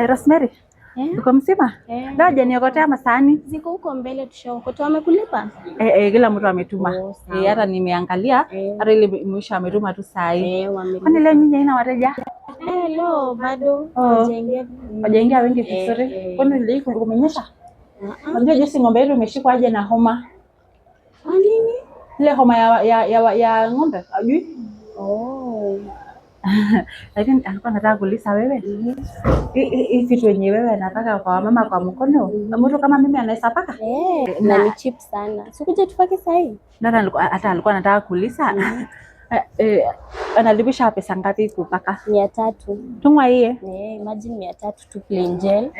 Rosemary. Uko mzima? Leo hajaniokotea masahani. Ziko huko mbele tushaokota. Wamekulipa? Kila mtu ametuma. Hata nimeangalia hata ile mwisho ametuma tu saa hii. Kwani leo nyinyi haina wateja? Leo bado hawajaingia wengi vizuri. Kwani leo kumenyesha? Unajua jinsi ng'ombe yetu imeshikwa aje na homa. Nini? Ile homa ya ng'ombe, hujui? Lakini alikuwa nataka kuuliza wewe. Hii vitu wenye wewe nataka kwa mama kwa mkono. Mtu kama mimi anaweza paka? Na ni cheap sana. Sikuje tupake saa hii? Hata alikuwa nataka kuuliza. Analipisha pesa ngapi kupaka? 300. Tungwa hiye? Imagine 300 tu plain gel.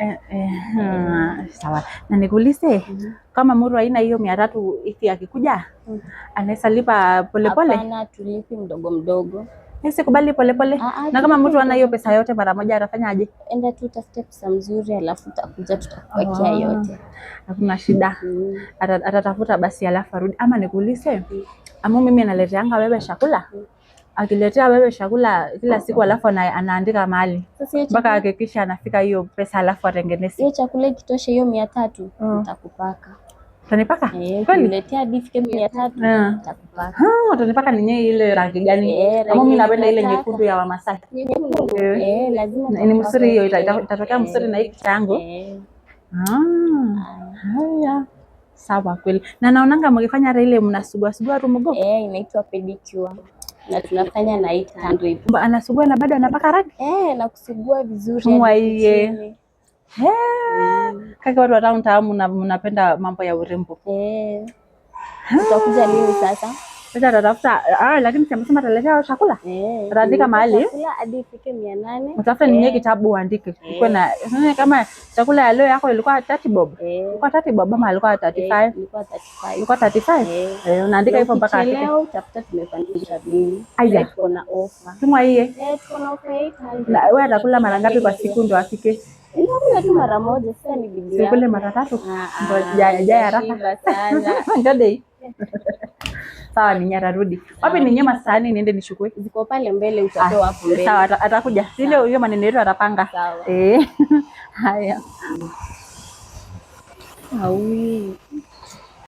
Sawa. Na nikuulize kama mtu haina hiyo 300 hivi akikuja anaweza lipa polepole? Hapana, tulipi mdogo mdogo. Sikubali polepole. Na kama mtu ana hiyo pesa yote mara moja atafanya aje? Enda tu utafute pesa mzuri alafu utakuja tutakuwekea yote. Hakuna shida. Atatafuta basi alafu arudi. Ama nikuulize, ama mimi naleteanga wewe chakula? Akiletea wewe chakula kila siku alafu anaandika mahali mpaka hakikisha anafika hiyo pesa alafu atengeneze. Hiyo chakula ikitosha hiyo 300 nitakupaka. Utanipaka? Kweli? Niletea difike 300 nitakupaka. Utanipaka ni ile rangi gani? Ama mimi napenda ile nyekundu ya Wamasai. Lazima. Ni msuri hiyo itatokea msuri na hii changu. Haya. Sawa kweli. Na naonanga mkifanya ile mnasugua tu mgongo. Inaitwa pedicure. Na tunafanya na 800. Anasugua na bado anapaka rangi? Na kusugua vizuri. Kaka watu wa town mnapenda mambo ya urembo. Utakuja lini sasa? Sasa atatafuta lakini sema ataletea chakula. Ataandika mahali. Chakula hadi ifike 800. Utafuta ninye kitabu uandike. Iko na kama chakula ya leo yako ilikuwa 30 bob. Ilikuwa 30 bob ama ilikuwa 35? Ilikuwa 35. Unaandika hivyo mpaka leo utafuta tumepandisha bei. Tuko na offer. Tuma hiye. Tuko na offer 800. Na wewe atakula mara ngapi kwa siku ndo afike? Ninakula tu mara moja, sasa ni bibi yangu. Sikule mara 3. Ndio jaya haraka sana. Ngode. Sawa, nitarudi. Wapi ni nyema sahani niende nishukue? Ziko pale mbele utatoa hapo mbele. Sawa, atakuja. Sile hiyo maneno yetu atapanga. Sawa. Haya. Aui.